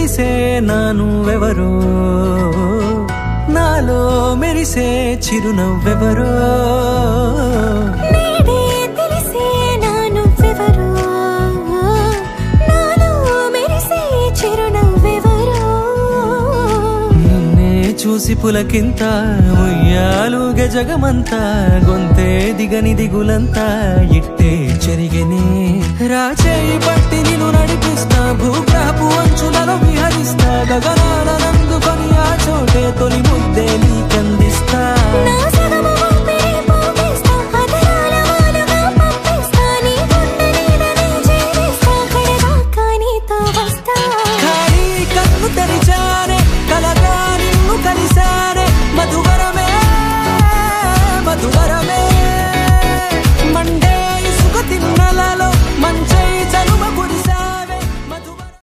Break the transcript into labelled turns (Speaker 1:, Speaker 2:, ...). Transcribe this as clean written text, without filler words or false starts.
Speaker 1: తెలిసే నానువెవరో నాలో మెరిసే చిరునవ్వెవరో చూసి పులకింత ఉయ్యాలుగే జగమంతా గొంతే దిగని దిగులంతా ఇట్టే చెరిగెనే రాచేయి పట్టి నిన్ను నడిపిస్తా భూప్రా